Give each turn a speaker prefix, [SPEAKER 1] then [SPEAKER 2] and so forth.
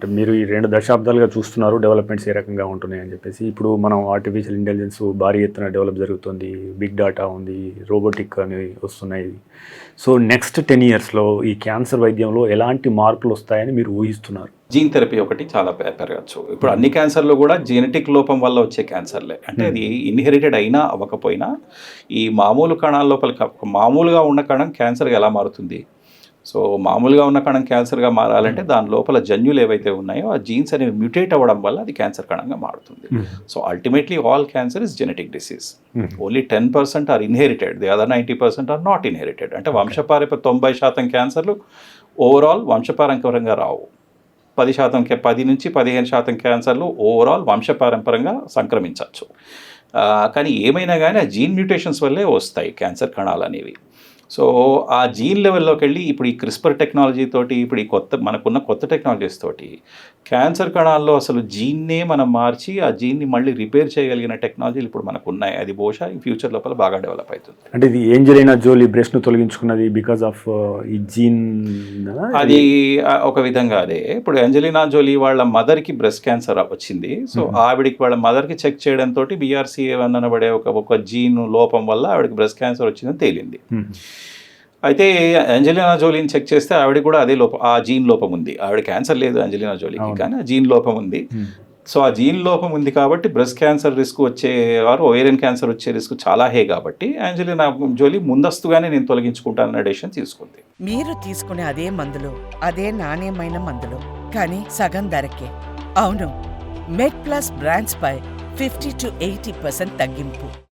[SPEAKER 1] అంటే మీరు ఈ 2 దశాబ్దాలుగా చూస్తున్నారు డెవలప్మెంట్స్ ఏ రకంగా ఉంటున్నాయని చెప్పేసి. ఇప్పుడు మనం ఆర్టిఫిషియల్ ఇంటెలిజెన్స్ భారీ ఎత్తున డెవలప్ జరుగుతుంది, బిగ్ డేటా ఉంది, రోబోటిక్ అనేవి వస్తున్నాయి. సో నెక్స్ట్ 10 ఇయర్స్లో ఈ క్యాన్సర్ వైద్యంలో ఎలాంటి మార్పులు వస్తాయని మీరు ఊహిస్తున్నారు?
[SPEAKER 2] జీన్ థెరపీ ఒకటి చాలా పెరగచ్చు. ఇప్పుడు అన్ని క్యాన్సర్లు కూడా జెనెటిక్ లోపం వల్ల వచ్చే క్యాన్సర్లే. అంటే అది ఇన్హెరిటెడ్ అయినా అవ్వకపోయినా ఈ మామూలు కణాల లోపల మామూలుగా ఉన్న కణం క్యాన్సర్గా ఎలా మారుతుంది? సో మామూలుగా ఉన్న కణం క్యాన్సర్గా మారాలంటే దాని లోపల జన్యులు ఏవైతే ఉన్నాయో ఆ జీన్స్ అనేవి మ్యూటేట్ అవ్వడం వల్ల అది క్యాన్సర్ కణంగా మారుతుంది. So ultimately all cancer is genetic disease. Only 10% are inherited, the other 90% are not inherited. అంటే వంశపారంపర్య 90% క్యాన్సర్లు ఓవరాల్ వంశపారంపర్యంగా రావు. 10 నుంచి 15% క్యాన్సర్లు ఓవరాల్ వంశపారంపర్యంగా సంక్రమించవచ్చు. కానీ ఏమైనా కానీ ఆ జీన్ మ్యూటేషన్స్ వల్లే వస్తాయి క్యాన్సర్ కణాలు అనేవి. సో ఆ జీన్ లెవెల్లోకి వెళ్ళి ఇప్పుడు ఈ క్రిస్పర్ టెక్నాలజీ తోటి, ఇప్పుడు ఈ మనకున్న కొత్త టెక్నాలజీస్ తోటి క్యాన్సర్ కణాల్లో అసలు జీన్నే మనం మార్చి ఆ జీన్ని మళ్ళీ రిపేర్ చేయగలిగిన టెక్నాలజీలు ఇప్పుడు మనకు ఉన్నాయి. అది బహుశా ఈ ఫ్యూచర్ లోపల బాగా డెవలప్ అవుతుంది.
[SPEAKER 1] అంటే ఇది ఏంజెలినా జోలీ బ్రెస్ట్ను తొలగించుకున్నది బికాస్ ఆఫ్ ఈ జీన్?
[SPEAKER 2] అది ఒక విధంగా అదే. ఇప్పుడు ఏంజెలినా జోలీ వాళ్ళ మదర్కి బ్రెస్ట్ క్యాన్సర్ వచ్చింది. సో ఆవిడికి వాళ్ళ మదర్కి చెక్ చేయడంతో BRCA1 అనబడే ఒక జీన్ లోపం వల్ల ఆవిడకి బ్రెస్ట్ క్యాన్సర్ వచ్చిందని తేలింది. అయితే ఏంజెలినా జోలీని చెక్ చేస్తే ఆవిడ కూడా అదే లోపం, ఆ జీన్ లోపం ఉంది. ఆవిడ క్యాన్సర్ లేదు ఏంజెలినా జోలీకి, కానీ ఆ జీన్ లోపం ఉంది. సో ఆ జీన్ లోపం ఉంది కాబట్టి బ్రెస్ట్ క్యాన్సర్ రిస్క్ వచ్చేవారు, ఓవేరియన్ క్యాన్సర్ వచ్చే రిస్క్ చాలా హై కాబట్టి ఏంజెలినా జోలీ ముందస్తుగానే నేను తొలగించుకుంటానన్న డెసిషన్ తీసుకుంది.
[SPEAKER 3] మీరు తీసుకునే అదే మందులు, అదే నాణ్యమైన మందులు, కానీ సగం ధరకే. అవును, మెడ్ ప్లస్ బ్రాండ్స్ పై 50 to 80% తగ్గింపు.